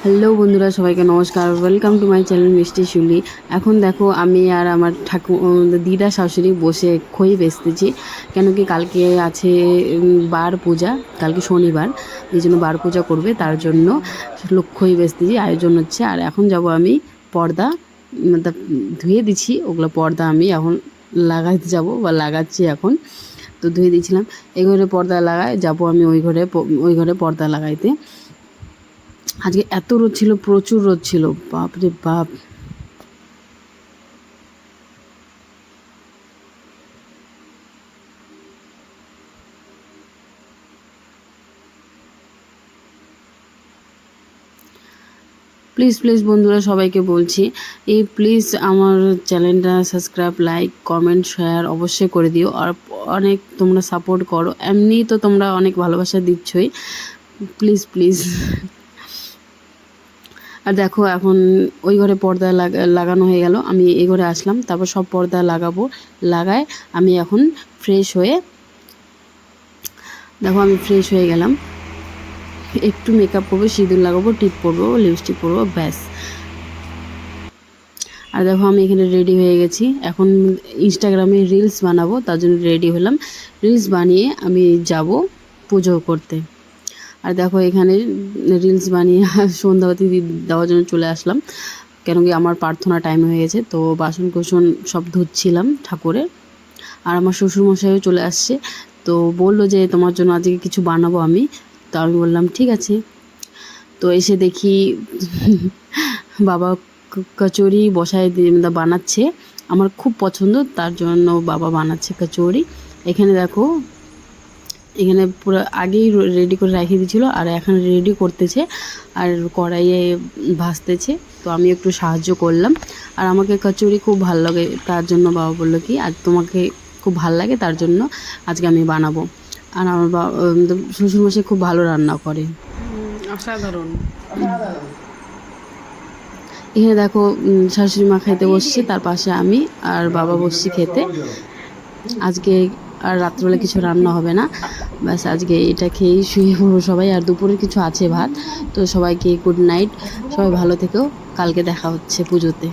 Hello বন্ধুরা, সবাইকে নমস্কার। ওয়েলকাম টু মাই চ্যানেল মিষ্টি শুলি। এখন দেখো আমি আর আমার দিদা শাশুড়ি বসে খই বেচতেছি। কেন কি কালকে আছে বার পূজা, কালকে শনিবার, এই জন্য বার পূজা করবে, তার জন্য খই বেচতেছি, আয়োজন হচ্ছে। আর এখন যাব আমি পর্দা ধুয়ে দিচ্ছি, ওগুলো পর্দা আমি এখন লাগাইতে যাব বা লাগাচ্ছি এখন। তো ধুয়ে দিয়েছিলাম, এই ঘরে পর্দা লাগাই, যাব আমি ওই ঘরে পর্দা লাগাইতে। আজকে এত রোদ ছিল, প্রচুর রোদ ছিল, বাপ রে বাপ। প্লিজ প্লিজ বন্ধুরা, সবাইকে বলছি, প্লিজ আমার চ্যানেলটা সাবস্ক্রাইব, লাইক, কমেন্ট, শেয়ার অবশ্যই করে দিও। আর অনেক তোমরা সাপোর্ট করো, এমনি তো তোমরা অনেক ভালোবাসা দিচ্ছই, প্লিজ প্লিজ। আর দেখো এখন ওই ঘরে পর্দা লাগানো হয়ে গেল, আমি এই ঘরে আসলাম, তারপর সব পর্দা লাগায় আমি এখন ফ্রেশ হয়ে, দেখো আমি ফ্রেশ হয়ে গেলাম, একটু মেকআপ করবো, সিঁদুর লাগাবো, টিপ পরবো, লিপস্টিক পরবো, ব্যাস। আর দেখো আমি এখানে রেডি হয়ে গেছি, এখন ইনস্টাগ্রামে রিলস বানাবো, তার জন্য রেডি হলাম। রিলস বানিয়ে আমি যাব পুজো করতে। আর দেখো এখানে রিলস বানিয়ে সন্ধ্যাবাতি দেওয়ার জন্য চলে আসলাম, কেন কি আমার প্রার্থনা টাইম হয়ে গেছে। তো বাসন কোসন সব ধুচ্ছিলাম ঠাকুরের। আর আমার শ্বশুরমশাইও চলে আসছে, তো বললো যে তোমার জন্য আজকে কিছু বানাবো আমি। তো আমি বললাম ঠিক আছে। তো এসে দেখি বাবা কচুরি বানাচ্ছে, আমার খুব পছন্দ, তার জন্য বাবা বানাচ্ছে কচুরি। এখানে দেখো, এখানে পুরো আগেই রেডি করে রেখে দিয়েছিলো, আর এখন রেডি করতেছে, আর কড়াইয়ে ভাজতেছে। তো আমি একটু সাহায্য করলাম। আর আমাকে কচুরি খুব ভালো লাগে, তার জন্য বাবা বললো কি আজ তোমাকে খুব ভালো লাগে, তার জন্য আজকে আমি বানাবো। আর আমার শ্বশুরমশাই খুব ভালো রান্না করে, অসাধারণ। এখানে দেখো শাশুড়ি মা খেতে বসছে, তার পাশে আমি আর বাবা বসছি খেতে। আজকে আর রাত্রবেলা কিছু রান্না হবে না, ব্যাস আজকে এটা খেয়েই শুয়ে পড়বো সবাই। আর দুপুরে কিছু আছে ভাত। তো সবাইকে গুড নাইট, সবাই ভালো থেকো, কালকে দেখা হচ্ছে পুজোতে।